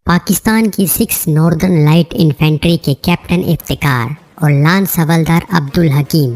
पाकिस्तान की 6 northern light infantry के captain Iftikhar और लांस हवलदार अब्दुल हकीम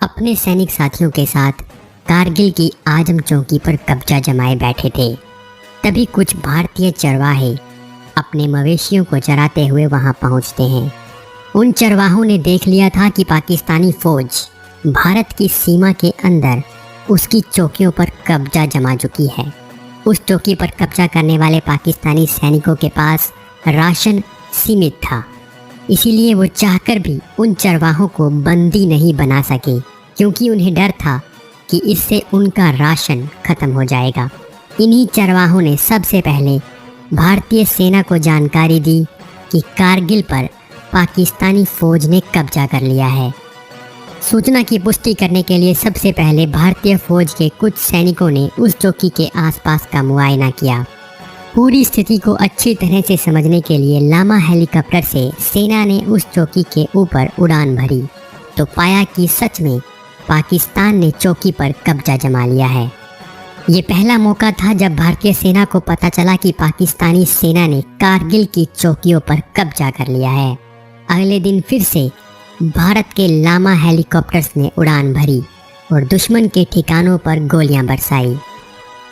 अपने सैनिक साथियों के साथ कारगिल की आजम चौकी पर कब्जा जमाए बैठे थे। तभी कुछ भारतीय चरवाहे अपने मवेशियों को चराते हुए वहां पहुंचते हैं। उन चरवाहों ने देख लिया था कि पाकिस्तानी फौज भारत की सीमा के अंदर उसकी चौकियों पर कब्जा जमा चुकी है। उस चौकी पर कब्जा करने वाले पाकिस्तानी सैनिकों के पास राशन सीमित था, इसीलिए वो चाहकर भी उन चरवाहों को बंदी नहीं बना सके, क्योंकि उन्हें डर था कि इससे उनका राशन खत्म हो जाएगा। इन्हीं चरवाहों ने सबसे पहले भारतीय सेना को जानकारी दी कि कारगिल पर पाकिस्तानी फौज ने कब्जा कर लिया है। सूचना की पुष्टि करने के लिए सबसे पहले भारतीय फौज के कुछ सैनिकों ने उस चौकी के आसपास का मुआयना किया। पूरी स्थिति को अच्छी तरह से समझने के लिए लामा हेलीकॉप्टर से सेना ने उस चौकी के ऊपर उड़ान भरी तो पाया कि सच में पाकिस्तान ने चौकी पर कब्जा जमा लिया है। ये पहला मौका था जब भारतीय सेना को पता चला कि पाकिस्तानी सेना ने कारगिल की चौकियों पर कब्जा कर लिया है। अगले दिन फिर से भारत के लामा हेलीकॉप्टर्स ने उड़ान भरी और दुश्मन के ठिकानों पर गोलियां बरसाई।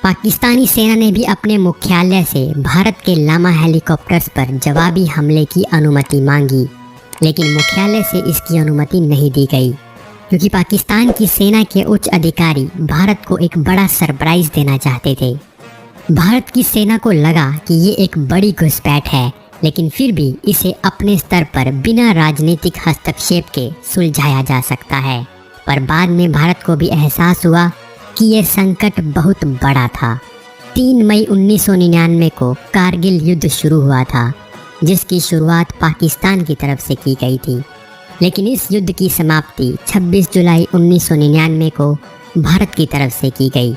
पाकिस्तानी सेना ने भी अपने मुख्यालय से भारत के लामा हेलीकॉप्टर्स पर जवाबी हमले की अनुमति मांगी, लेकिन मुख्यालय से इसकी अनुमति नहीं दी गई, क्योंकि पाकिस्तान की सेना के उच्च अधिकारी भारत को एक बड़ा सरप्राइज देना चाहते थे। भारत की सेना को लगा कि ये एक बड़ी घुसपैठ है, लेकिन फिर भी इसे अपने स्तर पर बिना राजनीतिक हस्तक्षेप के सुलझाया जा सकता है। पर बाद में भारत को भी एहसास हुआ कि यह संकट बहुत बड़ा था। 3 मई 1999 को कारगिल युद्ध शुरू हुआ था, जिसकी शुरुआत पाकिस्तान की तरफ से की गई थी, लेकिन इस युद्ध की समाप्ति 26 जुलाई 1999 को भारत की तरफ से की गई।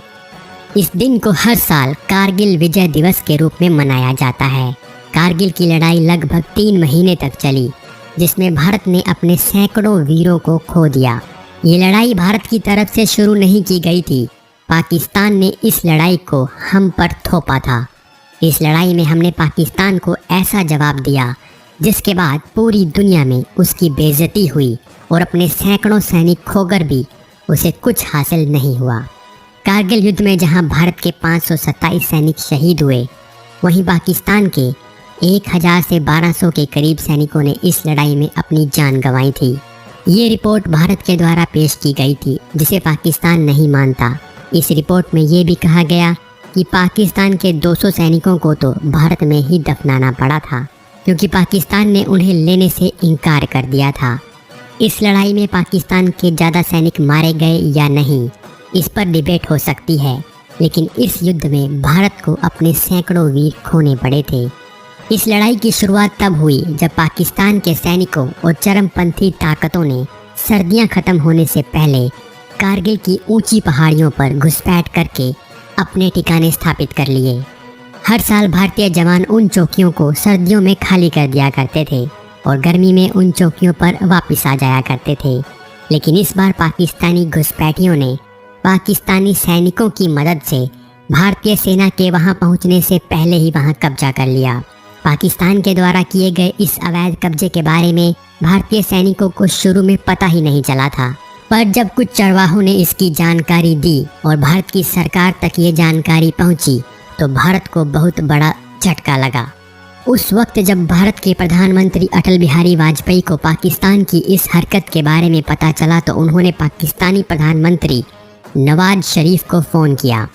इस दिन को हर साल कारगिल विजय दिवस के रूप में मनाया जाता है। कारगिल की लड़ाई लगभग 3 महीने तक चली, जिसमें भारत ने अपने सैकड़ों वीरों को खो दिया। ये लड़ाई भारत की तरफ से शुरू नहीं की गई थी, पाकिस्तान ने इस लड़ाई को हम पर थोपा था। इस लड़ाई में हमने पाकिस्तान को ऐसा जवाब दिया जिसके बाद पूरी दुनिया में उसकी बेइज्जती हुई और अपने सैकड़ों सैनिक खोकर भी उसे कुछ हासिल नहीं हुआ। कारगिल युद्ध में जहां भारत के 527 सैनिक शहीद हुए, वहीं पाकिस्तान के 1000 से 1200 के करीब सैनिकों ने इस लड़ाई में अपनी जान गंवाई थी। ये रिपोर्ट भारत के द्वारा पेश की गई थी, जिसे पाकिस्तान नहीं मानता। इस रिपोर्ट में ये भी कहा गया कि पाकिस्तान के 200 सैनिकों को तो भारत में ही दफनाना पड़ा था, क्योंकि पाकिस्तान ने उन्हें लेने से इनकार कर दिया था। इस लड़ाई में पाकिस्तान के ज़्यादा सैनिक मारे गए या नहीं, इस पर डिबेट हो सकती है, लेकिन इस युद्ध में भारत को अपने सैकड़ों वीर खोने पड़े थे। इस लड़ाई की शुरुआत तब हुई जब पाकिस्तान के सैनिकों और चरमपंथी ताकतों ने सर्दियां खत्म होने से पहले कारगिल की ऊंची पहाड़ियों पर घुसपैठ करके अपने ठिकाने स्थापित कर लिए। हर साल भारतीय जवान उन चौकियों को सर्दियों में खाली कर दिया करते थे और गर्मी में उन चौकियों पर वापस आ जाया करते थे, लेकिन इस बार पाकिस्तानी घुसपैठियों ने पाकिस्तानी सैनिकों की मदद से भारतीय सेना के वहां पहुंचने से पहले ही वहां कब्जा कर लिया। पाकिस्तान के द्वारा किए गए इस अवैध कब्जे के बारे में भारतीय सैनिकों को शुरू में पता ही नहीं चला था, पर जब कुछ चरवाहों ने इसकी जानकारी दी और भारत की सरकार तक ये जानकारी पहुंची, तो भारत को बहुत बड़ा झटका लगा। उस वक्त जब भारत के प्रधानमंत्री अटल बिहारी वाजपेयी को पाकिस्तान की इस हरकत के बारे में पता चला, तो उन्होंने पाकिस्तानी प्रधानमंत्री नवाज शरीफ को फ़ोन किया।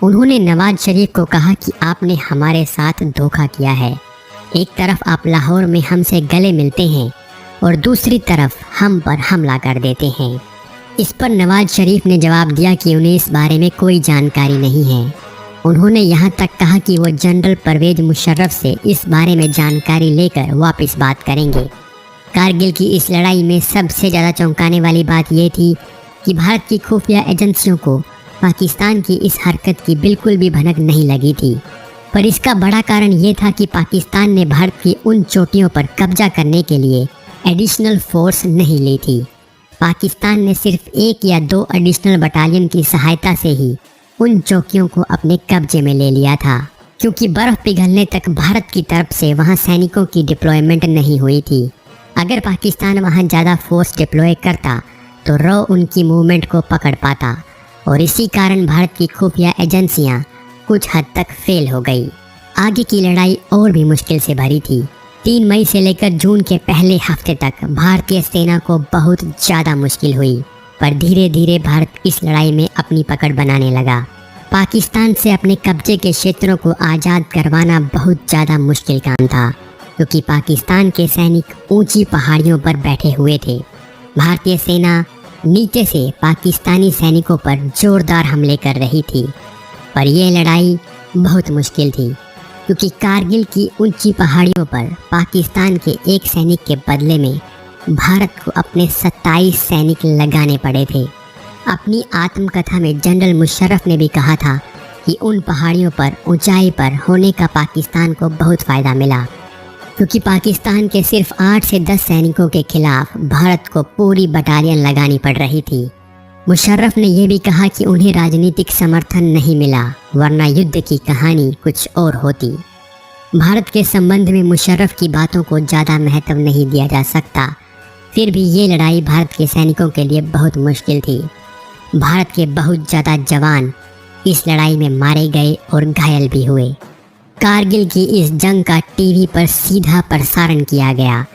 उन्होंने नवाज शरीफ को कहा कि आपने हमारे साथ धोखा किया है। एक तरफ आप लाहौर में हमसे गले मिलते हैं और दूसरी तरफ हम पर हमला कर देते हैं। इस पर नवाज शरीफ ने जवाब दिया कि उन्हें इस बारे में कोई जानकारी नहीं है। उन्होंने यहाँ तक कहा कि वो जनरल परवेज मुशर्रफ से इस बारे में जानकारी लेकर वापस बात करेंगे। कारगिल की इस लड़ाई में सबसे ज़्यादा चौंकाने वाली बात ये थी कि भारत की खुफिया एजेंसियों को पाकिस्तान की इस हरकत की बिल्कुल भी भनक नहीं लगी थी, पर इसका बड़ा कारण ये था कि पाकिस्तान ने भारत की उन चोटियों पर कब्जा करने के लिए एडिशनल फोर्स नहीं ली थी। पाकिस्तान ने सिर्फ 1 या 2 एडिशनल बटालियन की सहायता से ही उन चौकियों को अपने कब्जे में ले लिया था। क्योंकि बर्फ़ पिघलने तक भारत की तरफ से वहां सैनिकों की डिप्लॉयमेंट नहीं हुई थी। अगर पाकिस्तान वहां ज़्यादा फोर्स डिप्लॉय करता तो रॉ उनकी मूवमेंट को पकड़ पाता और इसी कारण भारत की खुफिया एजेंसियां कुछ हद तक फेल हो गई। आगे की लड़ाई और भी मुश्किल से भरी थी। 3 मई से लेकर जून के पहले हफ्ते तक भारतीय सेना को बहुत ज़्यादा मुश्किल हुई, पर धीरे धीरे भारत इस लड़ाई में अपनी पकड़ बनाने लगा। पाकिस्तान से अपने कब्जे के क्षेत्रों को आज़ाद करवाना बहुत ज़्यादा मुश्किल काम था, क्योंकि पाकिस्तान के सैनिक ऊंची पहाड़ियों पर बैठे हुए थे। भारतीय सेना नीचे से पाकिस्तानी सैनिकों पर जोरदार हमले कर रही थी, पर यह लड़ाई बहुत मुश्किल थी, क्योंकि कारगिल की ऊंची पहाड़ियों पर पाकिस्तान के एक सैनिक के बदले में भारत को अपने 27 सैनिक लगाने पड़े थे। अपनी आत्मकथा में जनरल मुशर्रफ ने भी कहा था कि उन पहाड़ियों पर ऊंचाई पर होने का पाकिस्तान को बहुत फ़ायदा मिला, क्योंकि पाकिस्तान के सिर्फ 8 से 10 सैनिकों के खिलाफ भारत को पूरी बटालियन लगानी पड़ रही थी। मुशर्रफ ने यह भी कहा कि उन्हें राजनीतिक समर्थन नहीं मिला, वरना युद्ध की कहानी कुछ और होती। भारत के संबंध में मुशर्रफ की बातों को ज़्यादा महत्व नहीं दिया जा सकता, फिर भी ये लड़ाई भारत के सैनिकों के लिए बहुत मुश्किल थी। भारत के बहुत ज़्यादा जवान इस लड़ाई में मारे गए और घायल भी हुए। कारगिल की इस जंग का टीवी पर सीधा प्रसारण किया गया।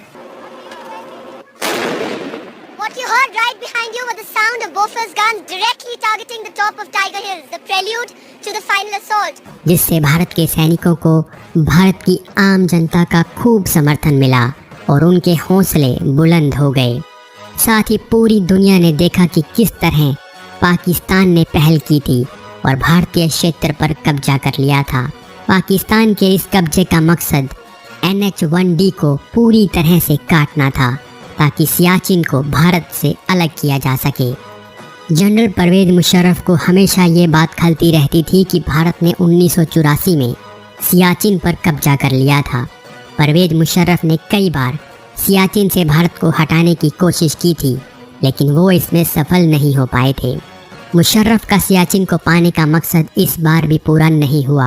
What you heard right behind you was the sound of Bofors guns directly targeting the top of Tiger Hills, the prelude to the final assault. जिससे भारत के सैनिकों को भारत की आम जनता का खूब समर्थन मिला और उनके हौसले बुलंद हो गए। साथ ही पूरी दुनिया ने देखा कि किस तरह पाकिस्तान ने पहल की थी और भारतीय क्षेत्र पर कब्जा कर लिया था। पाकिस्तान के इस कब्जे का मकसद NH-1D को पूरी तरह से काटना था, ताकि सियाचिन को भारत से अलग किया जा सके। जनरल परवेज मुशर्रफ को हमेशा ये बात खलती रहती थी कि भारत ने 1984 में सियाचिन पर कब्जा कर लिया था। परवेज मुशर्रफ ने कई बार सियाचिन से भारत को हटाने की कोशिश की थी, लेकिन वो इसमें सफल नहीं हो पाए थे। मुशर्रफ का सियाचिन को पाने का मकसद इस बार भी पूरा नहीं हुआ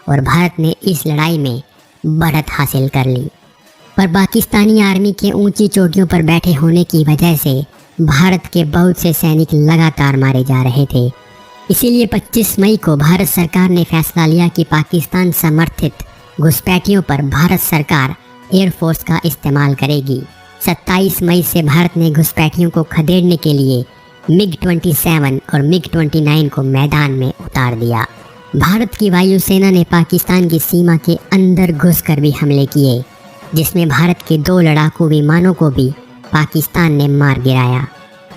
और भारत ने इस लड़ाई में बढ़त हासिल कर ली। पर पाकिस्तानी आर्मी के ऊंची चोटियों पर बैठे होने की वजह से भारत के बहुत से सैनिक लगातार मारे जा रहे थे। इसीलिए 25 मई को भारत सरकार ने फैसला लिया कि पाकिस्तान समर्थित घुसपैठियों पर भारत सरकार एयरफोर्स का इस्तेमाल करेगी। 27 मई से भारत ने घुसपैठियों को खदेड़ने के लिए MiG-27 और MiG-29 को मैदान में उतार दिया। भारत की वायुसेना ने पाकिस्तान की सीमा के अंदर घुसकर भी हमले किए, जिसमें भारत के 2 लड़ाकू विमानों को भी पाकिस्तान ने मार गिराया।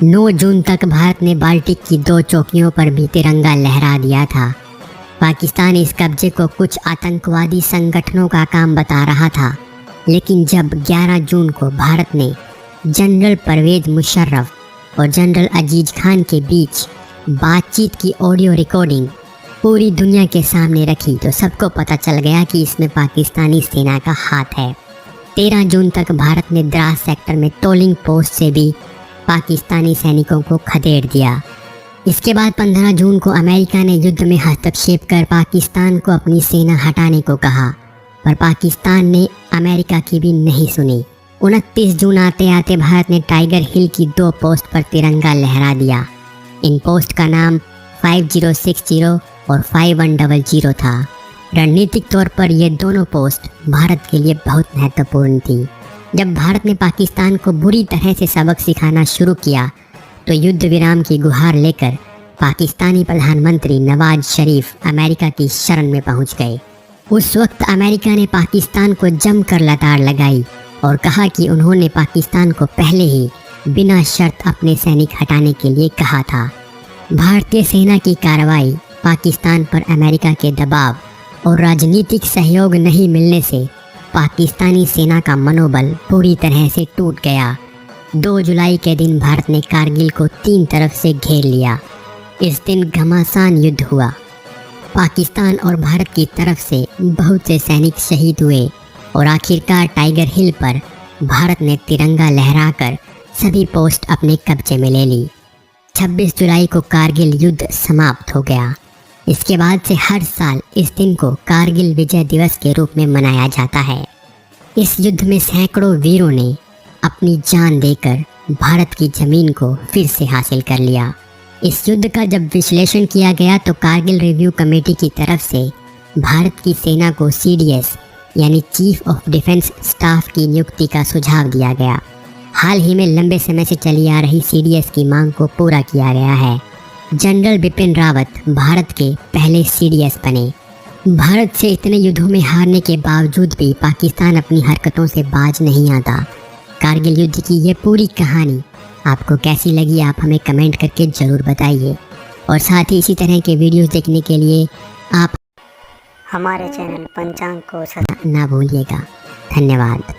9 जून तक भारत ने बाल्टिक की 2 चौकियों पर भी तिरंगा लहरा दिया था। पाकिस्तान इस कब्जे को कुछ आतंकवादी संगठनों का काम बता रहा था, लेकिन जब 11 जून को भारत ने जनरल परवेज मुशर्रफ और जनरल अजीज खान के बीच बातचीत की ऑडियो रिकॉर्डिंग पूरी दुनिया के सामने रखी, तो सबको पता चल गया कि इसमें पाकिस्तानी सेना का हाथ है। 13 जून तक भारत ने द्रास सेक्टर में टोलिंग पोस्ट से भी पाकिस्तानी सैनिकों को खदेड़ दिया। इसके बाद 15 जून को अमेरिका ने युद्ध में हस्तक्षेप कर पाकिस्तान को अपनी सेना हटाने को कहा, पर पाकिस्तान ने अमेरिका की भी नहीं सुनी। 29 जून आते आते भारत ने टाइगर हिल की 2 पोस्ट पर तिरंगा लहरा दिया। इन पोस्ट का नाम 5060 और 5100 था। रणनीतिक तौर पर ये दोनों पोस्ट भारत के लिए बहुत महत्वपूर्ण थी। जब भारत ने पाकिस्तान को बुरी तरह से सबक सिखाना शुरू किया, तो युद्ध विराम की गुहार लेकर पाकिस्तानी प्रधानमंत्री नवाज शरीफ अमेरिका की शरण में पहुंच गए। उस वक्त अमेरिका ने पाकिस्तान को जमकर लताड़ लगाई और कहा कि उन्होंने पाकिस्तान को पहले ही बिना शर्त अपने सैनिक हटाने के लिए कहा था। भारतीय सेना की कार्रवाई, पाकिस्तान पर अमेरिका के दबाव और राजनीतिक सहयोग नहीं मिलने से पाकिस्तानी सेना का मनोबल पूरी तरह से टूट गया। 2 जुलाई के दिन भारत ने कारगिल को 3 तरफ से घेर लिया। इस दिन घमासान युद्ध हुआ। पाकिस्तान और भारत की तरफ से बहुत से सैनिक शहीद हुए और आखिरकार टाइगर हिल पर भारत ने तिरंगा लहराकर सभी पोस्ट अपने कब्जे में ले ली। 26 जुलाई को कारगिल युद्ध समाप्त हो गया। इसके बाद से हर साल इस दिन को कारगिल विजय दिवस के रूप में मनाया जाता है। इस युद्ध में सैकड़ों वीरों ने अपनी जान देकर भारत की जमीन को फिर से हासिल कर लिया। इस युद्ध का जब विश्लेषण किया गया तो कारगिल रिव्यू कमेटी की तरफ से भारत की सेना को CDS यानी चीफ ऑफ डिफेंस स्टाफ की नियुक्ति का सुझाव दिया गया। हाल ही में लंबे समय से चली आ रही CDS की मांग को पूरा किया गया है। जनरल बिपिन रावत भारत के पहले CDS बने। भारत से इतने युद्धों में हारने के बावजूद भी पाकिस्तान अपनी हरकतों से बाज नहीं आता। कारगिल युद्ध की ये पूरी कहानी आपको कैसी लगी, आप हमें कमेंट करके ज़रूर बताइए। और साथ ही इसी तरह के वीडियोस देखने के लिए आप हमारे चैनल पंचांग को सब्सक्राइब ना भूलिएगा। धन्यवाद।